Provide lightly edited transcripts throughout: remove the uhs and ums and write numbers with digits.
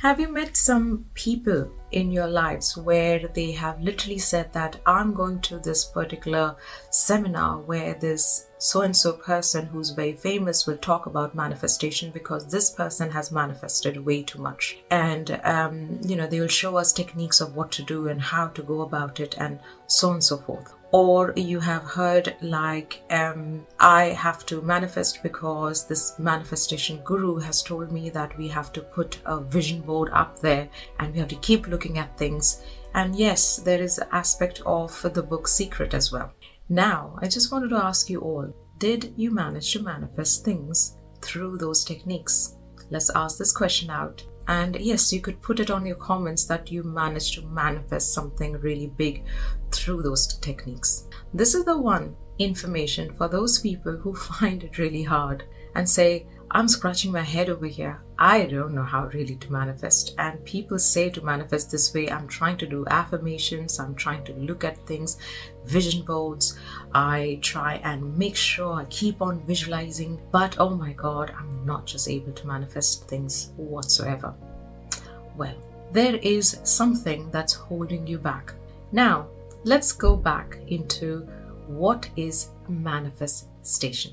Have you met some people in your lives where they have literally said that I'm going to this particular seminar where this so and so person who's very famous will talk about manifestation because this person has manifested way too much. And, they will show us techniques of what to do and how to go about it and so on and so forth. Or you have heard like, I have to manifest because this manifestation guru has told me that we have to put a vision board up there and we have to keep looking at things. And yes, there is an aspect of the book Secret as well. Now, I just wanted to ask you all, did you manage to manifest things through those techniques? Let's ask this question out. And yes, you could put it on your comments that you managed to manifest something really big through those techniques. This is the one information for those people who find it really hard and say, I'm scratching my head over here. I don't know how really to manifest. And people say to manifest this way, I'm trying to do affirmations, I'm trying to look at things, vision boards. I try and make sure I keep on visualizing, but oh my God, I'm not just able to manifest things whatsoever. Well, there is something that's holding you back. Now, let's go back into what is manifestation.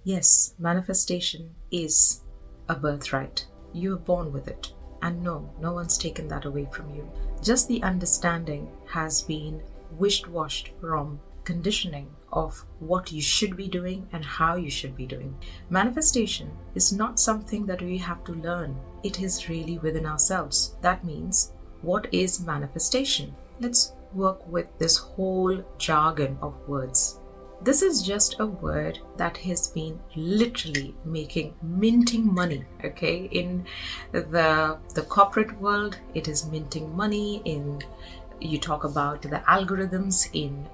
Yes, manifestation is a birthright. You are born with it. And no one's taken that away from you. Just the understanding has been wished-washed from conditioning of what you should be doing and how you should be doing. Manifestation is not something that we have to learn. It is really within ourselves. That means, what is manifestation? Let's work with this whole jargon of words. This is just a word that has been literally minting money, okay? In the corporate world, it is minting money. You talk about the algorithms in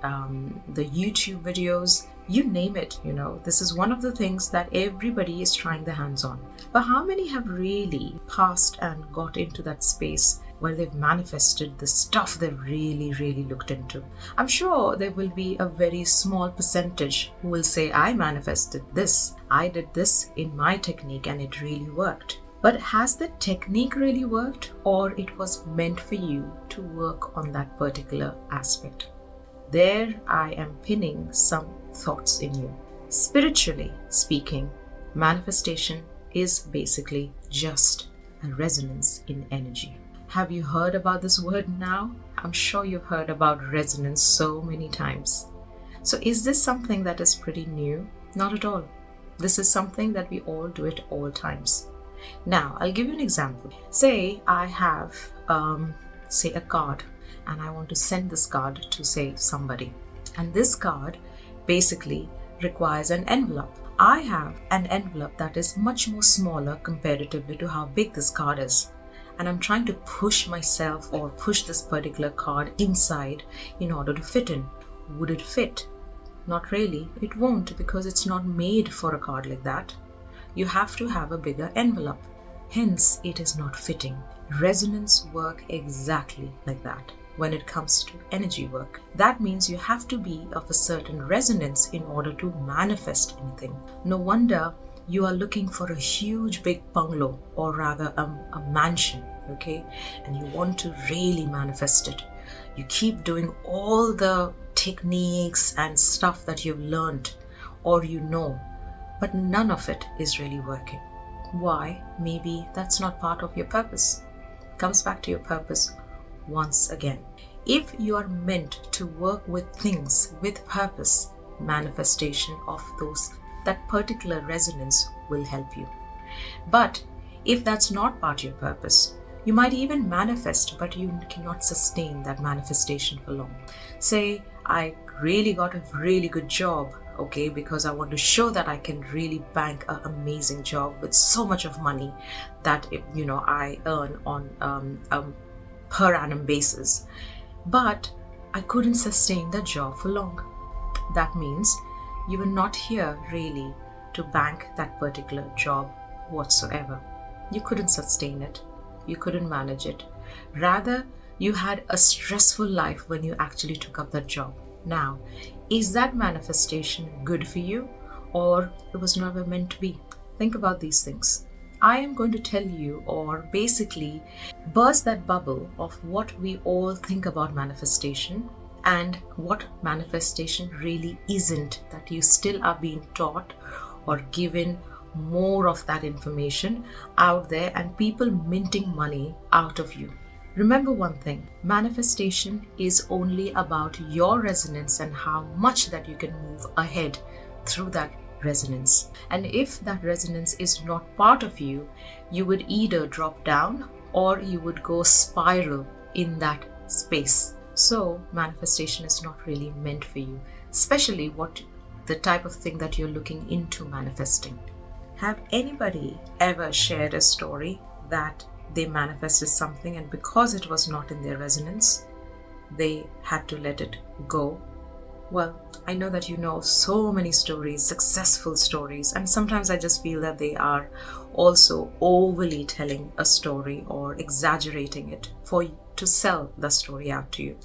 the YouTube videos, you name it, this is one of the things that everybody is trying their hands on. But how many have really passed and got into that space where they've manifested the stuff they've really, really looked into? I'm sure there will be a very small percentage who will say, I manifested this, I did this in my technique and it really worked. But has the technique really worked, or it was meant for you to work on that particular aspect? There I am pinning some thoughts in you. Spiritually speaking, manifestation is basically just a resonance in energy. Have you heard about this word now? I'm sure you've heard about resonance so many times. So is this something that is pretty new? Not at all. This is something that we all do at all times. Now, I'll give you an example. Say I have, a card, and I want to send this card to, say, somebody. And this card basically requires an envelope. I have an envelope that is much more smaller comparatively to how big this card is. And I'm trying to push myself or push this particular card inside in order to fit in. Would it fit? Not really. It won't, because it's not made for a card like that. You have to have a bigger envelope. Hence, it is not fitting. Resonance work exactly like that when it comes to energy work. That means you have to be of a certain resonance in order to manifest anything. No wonder you are looking for a huge big bungalow, or rather a mansion, okay? And you want to really manifest it. You keep doing all the techniques and stuff that you've learned or but none of it is really working. Why? Maybe that's not part of your purpose. Comes back to your purpose once again. If you are meant to work with things with purpose, manifestation of that particular resonance will help you. But if that's not part of your purpose, you might even manifest, but you cannot sustain that manifestation for long. Say, I really got a really good job, okay, because I want to show that I can really bank an amazing job with so much of money that I earn on a per annum basis. But I couldn't sustain that job for long. That means you were not here really to bank that particular job whatsoever. You couldn't sustain it. You couldn't manage it. Rather, you had a stressful life when you actually took up that job. Now, is that manifestation good for you, or it was never meant to be? Think about these things. I am going to tell you, or basically burst that bubble of what we all think about manifestation and what manifestation really isn't, that you still are being taught or given more of that information out there and people minting money out of you. Remember one thing, manifestation is only about your resonance and how much that you can move ahead through that resonance. And if that resonance is not part of you, you would either drop down or you would go spiral in that space. So manifestation is not really meant for you, especially what the type of thing that you're looking into manifesting. Have anybody ever shared a story that they manifested something and because it was not in their resonance, they had to let it go? Well, I know that you know so many stories, successful stories, and sometimes I just feel that they are also overly telling a story or exaggerating it for you to sell the story out to you.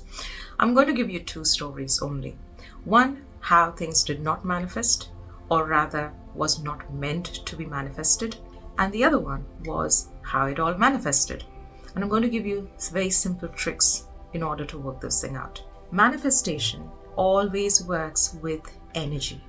I'm going to give you two stories only. One, how things did not manifest, or rather was not meant to be manifested. And the other one was how it all manifested. And I'm going to give you very simple tricks in order to work this thing out. Manifestation always works with energy.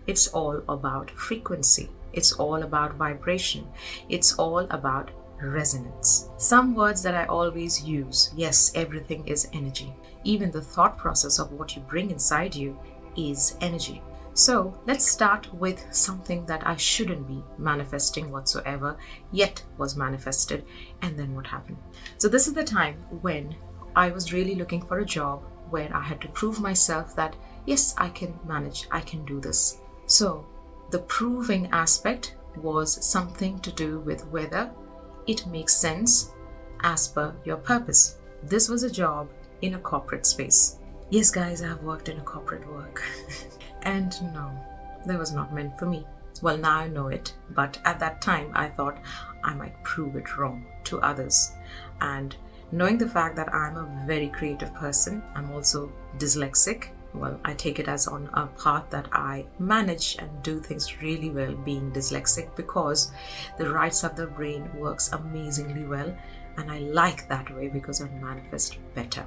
It's all about frequency. It's all about vibration. It's all about resonance. Some words that I always use, yes, everything is energy. Even the thought process of what you bring inside you is energy. So let's start with something that I shouldn't be manifesting whatsoever, yet was manifested, and then what happened. So this is the time when I was really looking for a job where I had to prove myself that, yes, I can manage, I can do this. So the proving aspect was something to do with whether it makes sense as per your purpose. This was a job in a corporate space. Yes, guys, I have worked in a corporate work. And no, that was not meant for me. Well, now I know it, but at that time I thought I might prove it wrong to others. And knowing the fact that I'm a very creative person, I'm also dyslexic. Well, I take it as on a path that I manage and do things really well being dyslexic, because the right side of the brain works amazingly well, and I like that way because I manifest better.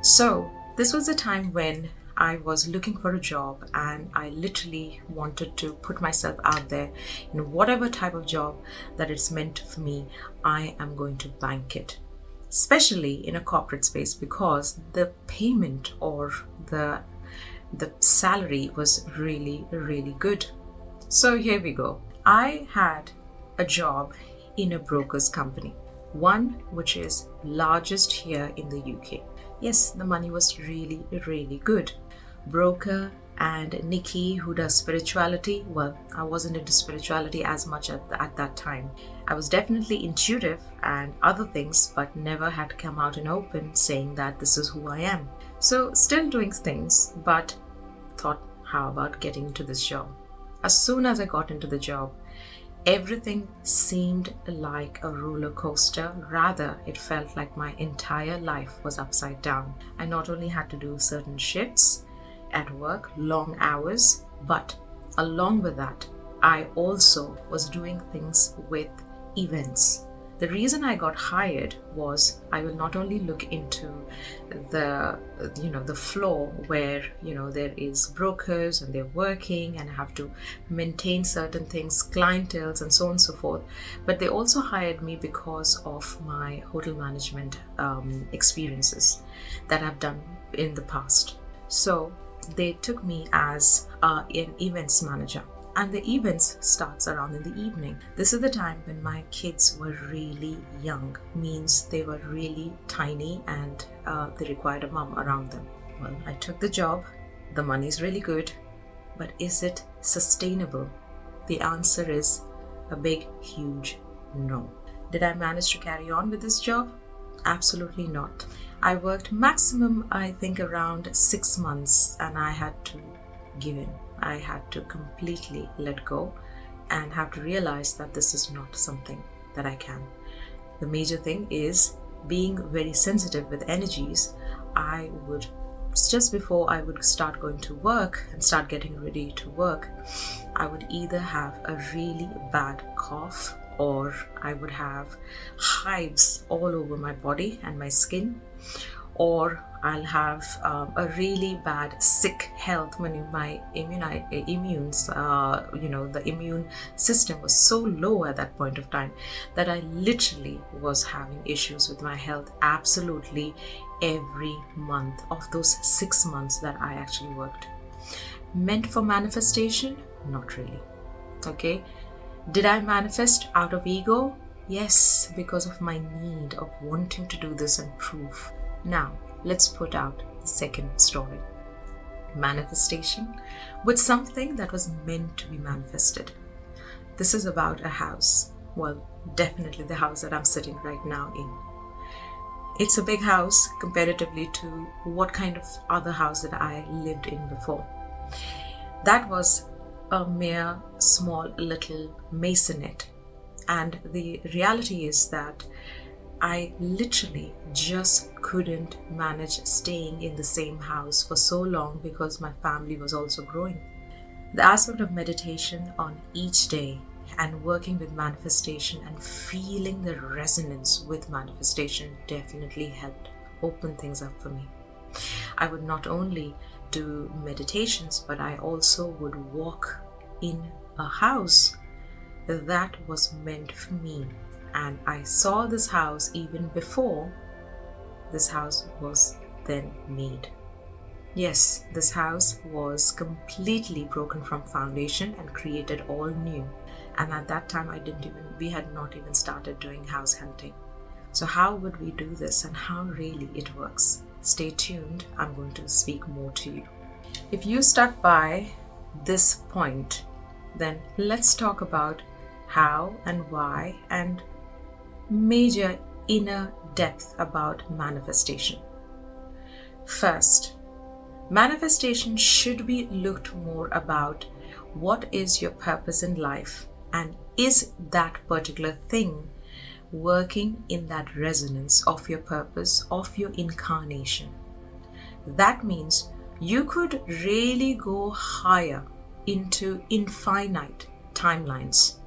So this was the time when I was looking for a job and I literally wanted to put myself out there in whatever type of job that it's meant for me. I am going to bank it, especially in a corporate space, because the payment or the salary was really, really good. So here we go. I had a job in a broker's company, one which is largest here in the UK. Yes, the money was really, really good. Broker and Nikki, who does spirituality, well, I wasn't into spirituality as much at that time. I was definitely intuitive and other things, but never had come out in open saying that this is who I am. So still doing things, but thought, how about getting into this job? As soon as I got into the job, everything seemed like a roller coaster. Rather, it felt like my entire life was upside down. I not only had to do certain shifts at work, long hours, but along with that, I also was doing things with events. The reason I got hired was I will not only look into the floor where there is brokers and they're working and I have to maintain certain things, clientels and so on and so forth, but they also hired me because of my hotel management experiences that I've done in the past. So they took me as an events manager. And the events starts around in the evening. This is the time when my kids were really young, means they were really tiny and they required a mom around them. Well, I took the job. The money is really good, but is it sustainable? The answer is a big, huge no. Did I manage to carry on with this job? Absolutely not. I worked maximum, I think, around 6 months, and I had to give in. I had to completely let go and have to realize that this is not something that I can. The major thing is being very sensitive with energies. I would, just before I would start going to work and start getting ready to work, I would either have a really bad cough or I would have hives all over my body and my skin, or I'll have a really bad sick health, when my the immune system was so low at that point of time that I literally was having issues with my health absolutely every month of those 6 months that I actually worked. Meant for manifestation? Not really. Okay. Did I manifest out of ego? Yes, because of my need of wanting to do this and prove. Now, let's put out the second story. Manifestation with something that was meant to be manifested. This is about a house. Well, definitely the house that I'm sitting right now in. It's a big house comparatively to what kind of other house that I lived in before. That was a mere small little maisonette. And the reality is that I literally just couldn't manage staying in the same house for so long because my family was also growing. The aspect of meditation on each day and working with manifestation and feeling the resonance with manifestation definitely helped open things up for me. I would not only do meditations, but I also would walk in a house that was meant for me. And I saw this house even before this house was then made. Yes, this house was completely broken from foundation and created all new. And at that time, we had not even started doing house hunting. So how would we do this and how really it works? Stay tuned, I'm going to speak more to you. If you stuck by this point, then let's talk about how and why and major inner depth about manifestation. First, manifestation should be looked more about what is your purpose in life and is that particular thing working in that resonance of your purpose, of your incarnation. That means you could really go higher into infinite timelines,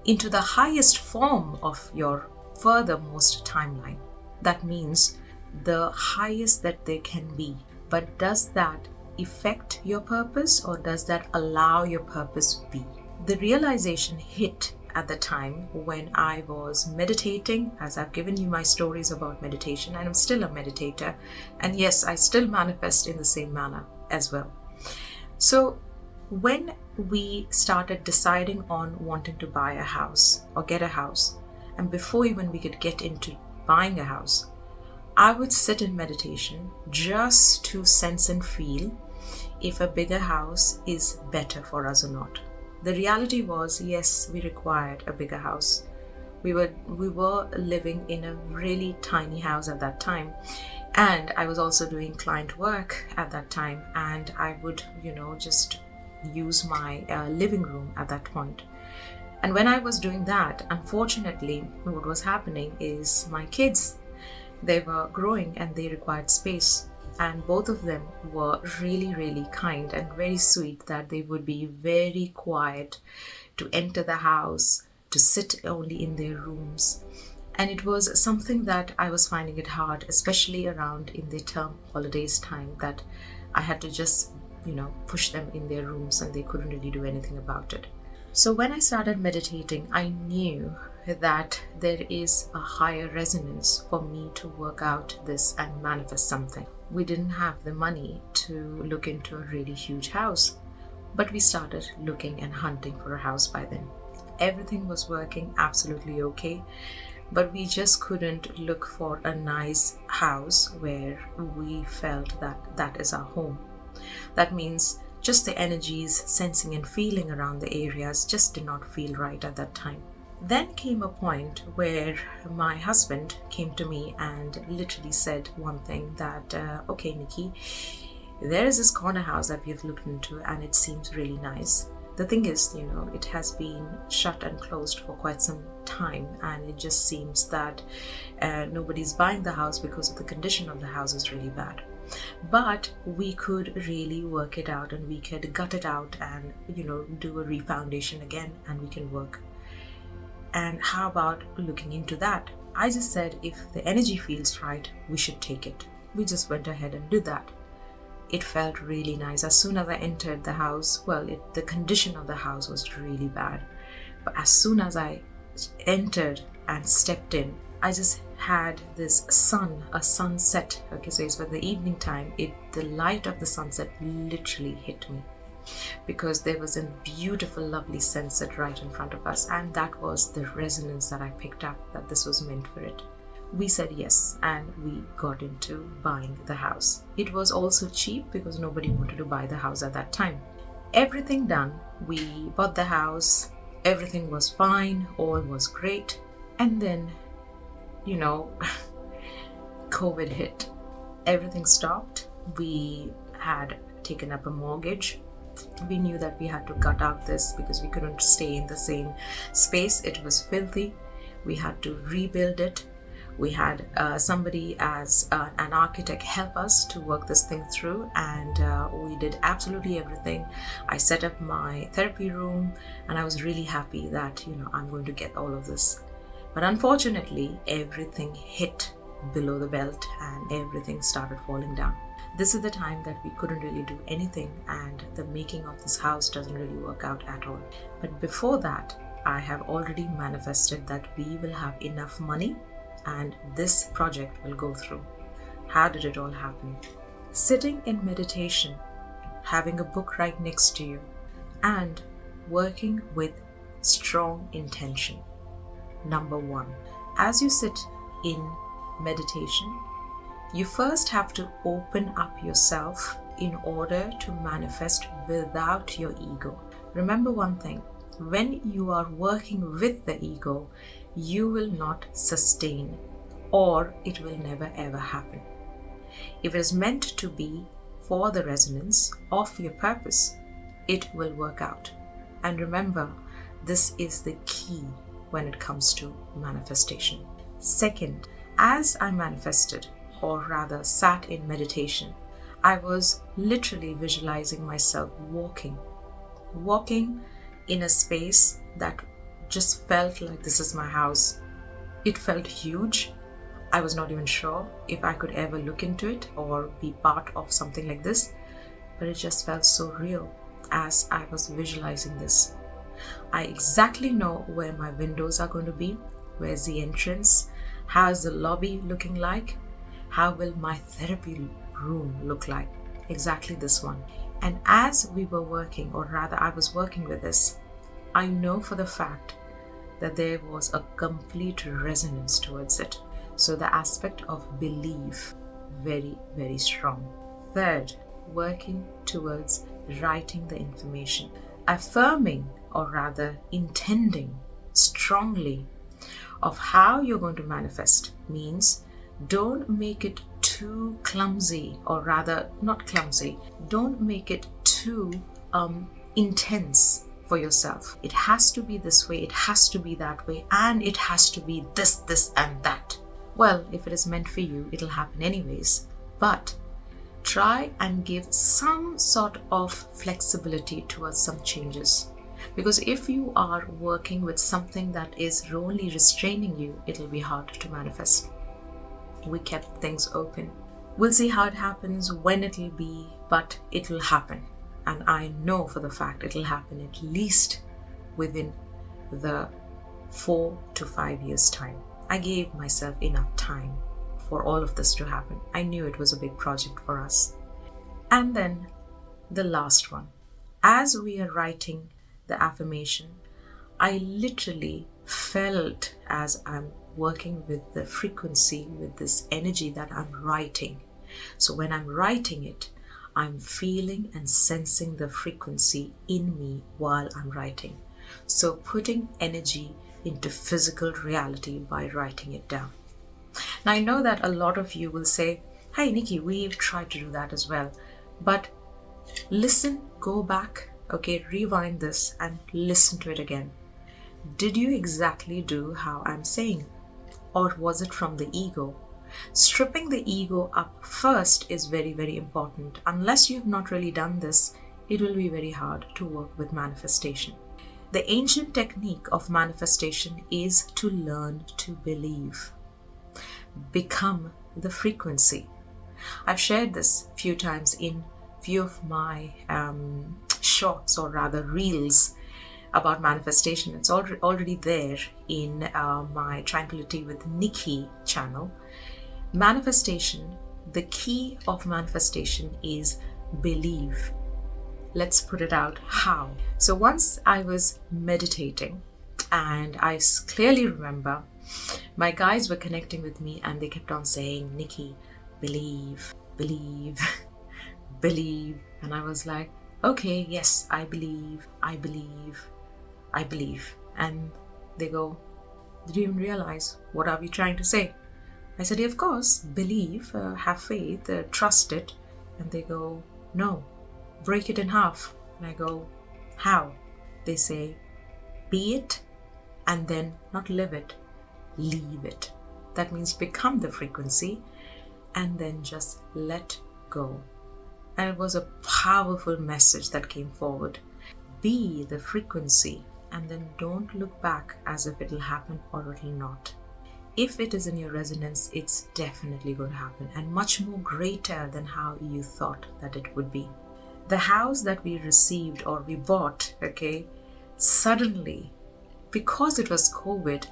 into the highest form of your furthermost timeline. That means the highest that they can be. But does that affect your purpose or does that allow your purpose be? The realization hit at the time when I was meditating, as I've given you my stories about meditation, and I'm still a meditator. And yes, I still manifest in the same manner as well. So when we started deciding on wanting to buy a house or get a house, and before even we could get into buying a house, I would sit in meditation just to sense and feel if a bigger house is better for us or not. The reality was, yes, we required a bigger house. We were living in a really tiny house at that time. And I was also doing client work at that time. And I would, just use my living room at that point. And when I was doing that, unfortunately, what was happening is my kids, they were growing and they required space. And both of them were really, really kind and very sweet that they would be very quiet to enter the house, to sit only in their rooms. And it was something that I was finding it hard, especially around in the term holidays time, that I had to just, push them in their rooms and they couldn't really do anything about it. So when I started meditating, I knew that there is a higher resonance for me to work out this and manifest something. We didn't have the money to look into a really huge house, but we started looking and hunting for a house by then. Everything was working absolutely okay, but we just couldn't look for a nice house where we felt that that is our home. That means just the energies, sensing and feeling around the areas just did not feel right at that time. Then came a point where my husband came to me and literally said one thing that, okay, Nikki, there is this corner house that we have looked into and it seems really nice. The thing is, it has been shut and closed for quite some time and it just seems that nobody's buying the house because of the condition of the house is really bad. But we could really work it out and we could gut it out and, do a refoundation again and we can work. And how about looking into that? I just said if the energy feels right, we should take it. We just went ahead and did that. It felt really nice. As soon as I entered the house, the condition of the house was really bad. But as soon as I entered and stepped in, I just had this a sunset. Okay, so it's for the evening time. The light of the sunset literally hit me, because there was a beautiful, lovely sunset right in front of us, and that was the resonance that I picked up, that this was meant for it. We said yes, and we got into buying the house. It was also cheap because nobody wanted to buy the house at that time. Everything done, we bought the house, everything was fine, all was great. And then, COVID hit. Everything stopped. We had taken up a mortgage. We knew that we had to cut out this because we couldn't stay in the same space. It was filthy. We had to rebuild it. We had somebody as an architect help us to work this thing through, and we did absolutely everything. I set up my therapy room, and I was really happy that, I'm going to get all of this. But unfortunately, everything hit below the belt and everything started falling down. This is the time that we couldn't really do anything, and the making of this house doesn't really work out at all. But before that, I have already manifested that we will have enough money and this project will go through. How did it all happen? Sitting in meditation, having a book right next to you, and working with strong intention. Number one, as you sit in meditation, you first have to open up yourself in order to manifest without your ego. Remember one thing, when you are working with the ego, you will not sustain, or it will never ever happen. If it is meant to be for the resonance of your purpose, it will work out. And remember, this is the key when it comes to manifestation. Second, as I manifested, or rather sat in meditation, I was literally visualizing myself walking in a space that just felt like this is my house. It felt huge. I was not even sure if I could ever look into it or be part of something like this, but it just felt so real as I was visualizing this. I exactly know where my windows are going to be, where's the entrance, how is the lobby looking like, how will my therapy room look like, exactly this one. And as we were working, or rather I was working with this, I know for the fact that there was a complete resonance towards it. So the aspect of belief, very, very strong. Third, working towards writing the information. Affirming, or rather intending strongly of how you're going to manifest means don't make it too clumsy, or rather not clumsy, don't make it too intense for yourself. It has to be this way, it has to be that way, and it has to be this and that. Well, if it is meant for you, it'll happen anyways. But try and give some sort of flexibility towards some changes. Because if you are working with something that is only restraining you, it'll be hard to manifest. We kept things open. We'll see how it happens, when it'll be, but it'll happen. And I know for the fact it'll happen at least within the 4 to 5 years' time. I gave myself enough time for all of this to happen. I knew it was a big project for us. And then the last one. As we are writing the affirmation, I literally felt as I'm working with the frequency, with this energy that I'm writing. So when I'm writing it, I'm feeling and sensing the frequency in me while I'm writing. So putting energy into physical reality by writing it down. Now I know that a lot of you will say, "Hey Nikki, we've tried to do that as well." But listen, go back, okay, rewind this and listen to it again. Did you exactly do how I'm saying? Or was it from the ego? Stripping the ego up first is very, very important. Unless you've not really done this, it will be very hard to work with manifestation. The ancient technique of manifestation is to learn to believe. Become the frequency. I've shared this a few times in few of my shorts, or rather reels, about manifestation. It's already there in my Tranquility with Nikki channel. Manifestation, the key of manifestation is believe. Let's put it out how. So once I was meditating, and I clearly remember my guides were connecting with me, and they kept on saying, Nikki, believe, believe, believe. And I was like, okay, yes, I believe, I believe, I believe. And they go, did you even realize what are we trying to say? I said, yeah, of course, believe, have faith, trust it. And they go, no, break it in half. And I go, how? They say, be it, and then not live it, leave it. That means become the frequency, and then just let go. And it was a powerful message that came forward. Be the frequency, and then don't look back as if it'll happen or it'll not. If it is in your resonance, it's definitely going to happen, and much more greater than how you thought that it would be. The house that we received or we bought, okay, suddenly, because it was COVID,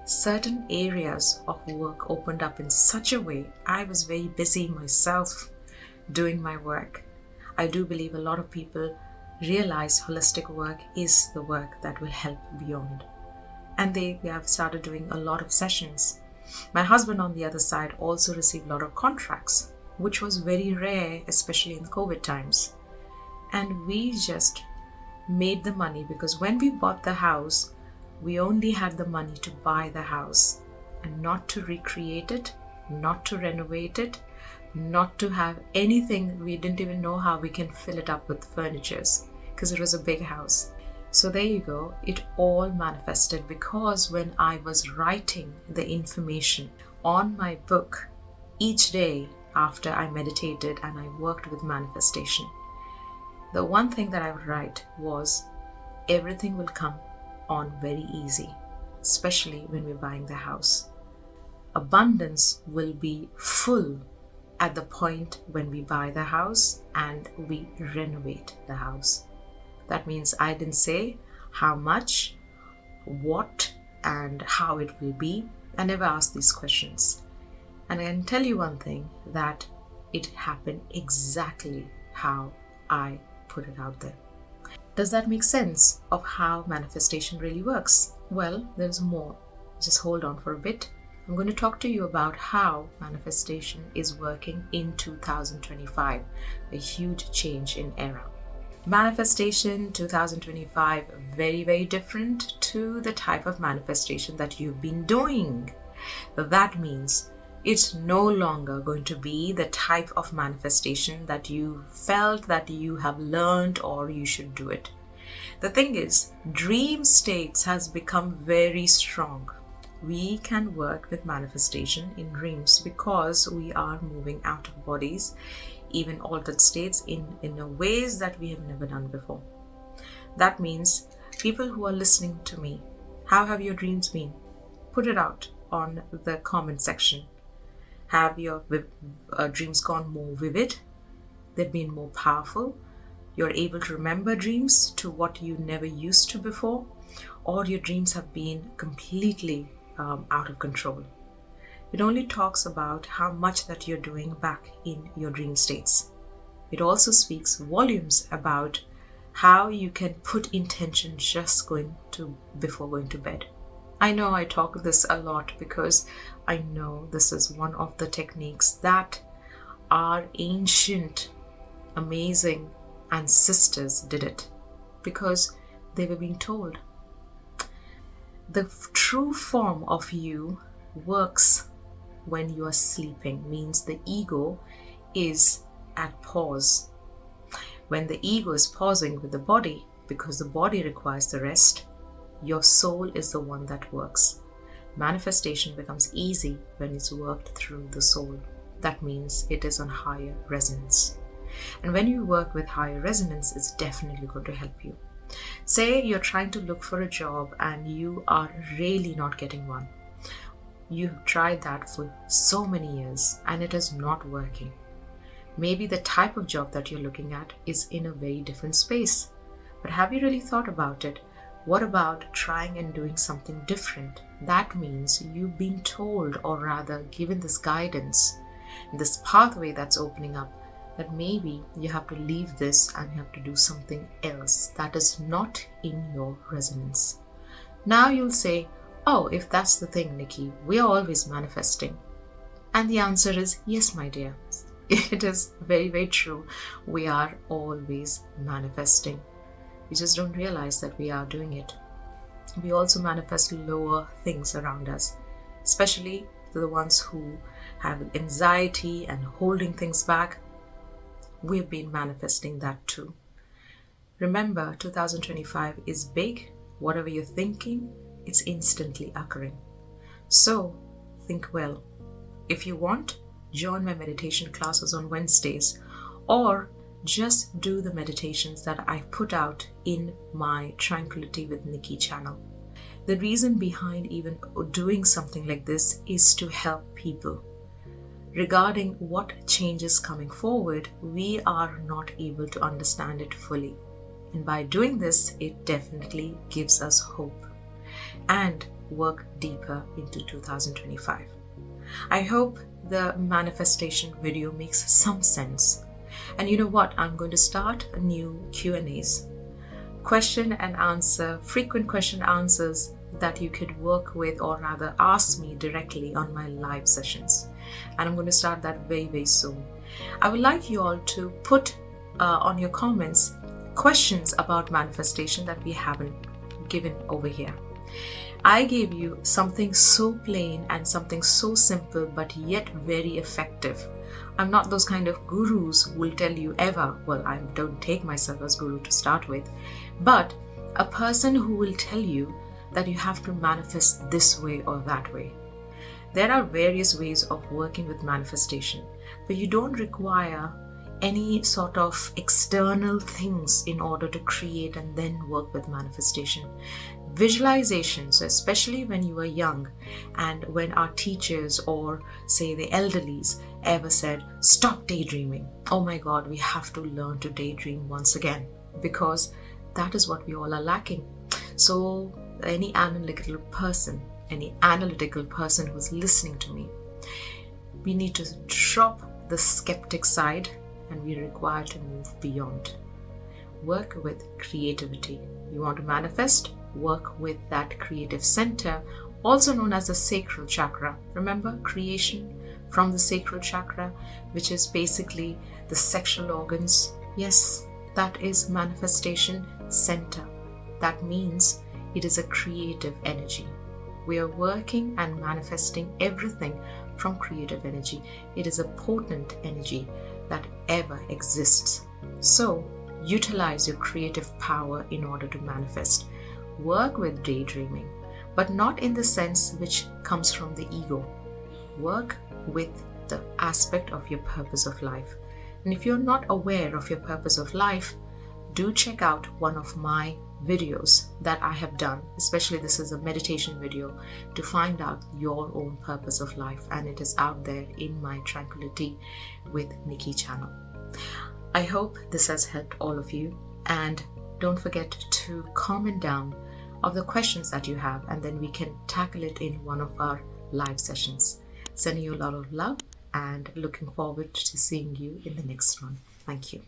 certain areas of work opened up in such a way. I was very busy myself doing my work. I do believe a lot of people realize holistic work is the work that will help beyond. And they have started doing a lot of sessions. My husband on the other side also received a lot of contracts, which was very rare, especially in COVID times. And we just made the money, because when we bought the house, we only had the money to buy the house and not to recreate it, not to renovate it, not to have anything. We didn't even know how we can fill it up with furnitures, because it was a big house. So there you go. It all manifested because when I was writing the information on my book each day after I meditated and I worked with manifestation, the one thing that I would write was, everything will come on very easy, especially when we're buying the house. Abundance will be full at the point when we buy the house and we renovate the house. That means I didn't say how much, what, and how it will be. I never asked these questions. And I can tell you one thing, that it happened exactly how I put it out there. Does that make sense of how manifestation really works? Well, there's more. Just hold on for a bit. I'm going to talk to you about how manifestation is working in 2025, a huge change in era. Manifestation 2025, very, very different to the type of manifestation that you've been doing. That means it's no longer going to be the type of manifestation that you felt that you have learned or you should do it. The thing is, dream states has become very strong. We can work with manifestation in dreams because we are moving out of bodies, even altered states in ways that we have never done before. That means people who are listening to me, how have your dreams been? Put it out on the comment section. Have your dreams gone more vivid? They've been more powerful? You're able to remember dreams to what you never used to before? Or your dreams have been completely out of control? It only talks about how much that you're doing back in your dream states. It also speaks volumes about how you can put intention just before going to bed. I know I talk this a lot because I know this is one of the techniques that our ancient, amazing ancestors did it because they were being told. The true form of you works when you are sleeping, means the ego is at pause. When the ego is pausing with the body, because the body requires the rest, your soul is the one that works. Manifestation becomes easy when it's worked through the soul. That means it is on higher resonance. And when you work with higher resonance, it's definitely going to help you. Say you're trying to look for a job and you are really not getting one. You've tried that for so many years and it is not working. Maybe the type of job that you're looking at is in a very different space. But have you really thought about it? What about trying and doing something different? That means you've been told, or rather given this guidance, this pathway that's opening up, that maybe you have to leave this and you have to do something else that is not in your resonance. Now you'll say, oh, if that's the thing, Nikki, we are always manifesting. And the answer is yes, my dear. It is very, very true. We are always manifesting. We just don't realize that we are doing it. We also manifest lower things around us, especially the ones who have anxiety and holding things back. We've been manifesting that too. Remember, 2025 is big. Whatever you're thinking, it's instantly occurring. So think well. If you want, join my meditation classes on Wednesdays, or just do the meditations that I put out in my Tranquility with Nikki channel. The reason behind even doing something like this is to help people. Regarding what changes coming forward, we are not able to understand it fully. And by doing this, it definitely gives us hope and work deeper into 2025. I hope the manifestation video makes some sense. And you know what? I'm going to start a new Q&As. Question and answer, frequent question answers that you could work with, or rather ask me directly on my live sessions. And I'm going to start that very, very soon. I would like you all to put on your comments questions about manifestation that we haven't given over here. I gave you something so plain and something so simple, but yet very effective. I'm not those kind of gurus who will tell you ever, well, I don't take myself as guru to start with, but a person who will tell you that you have to manifest this way or that way. There are various ways of working with manifestation, but you don't require any sort of external things in order to create and then work with manifestation. Visualization, so especially when you were young and when our teachers or say the elderlies ever said, stop daydreaming. Oh my God, we have to learn to daydream once again, because that is what we all are lacking. So any analytical person who's listening to me, we need to drop the skeptic side and we require to move beyond. Work with creativity. You want to manifest? Work with that creative center, also known as the sacral chakra. Remember, creation from the sacral chakra, which is basically the sexual organs. Yes, that is manifestation center. That means it is a creative energy. We are working and manifesting everything from creative energy. It is a potent energy that ever exists. So utilize your creative power in order to manifest. Work with daydreaming, but not in the sense which comes from the ego. Work with the aspect of your purpose of life. And if you're not aware of your purpose of life, do check out one of my videos that I have done, especially this is a meditation video, to find out your own purpose of life, and it is out there in my Tranquility with Nikki channel. I hope this has helped all of you, and don't forget to comment down of the questions that you have, and then we can tackle it in one of our live sessions. Sending you a lot of love and looking forward to seeing you in the next one. Thank you.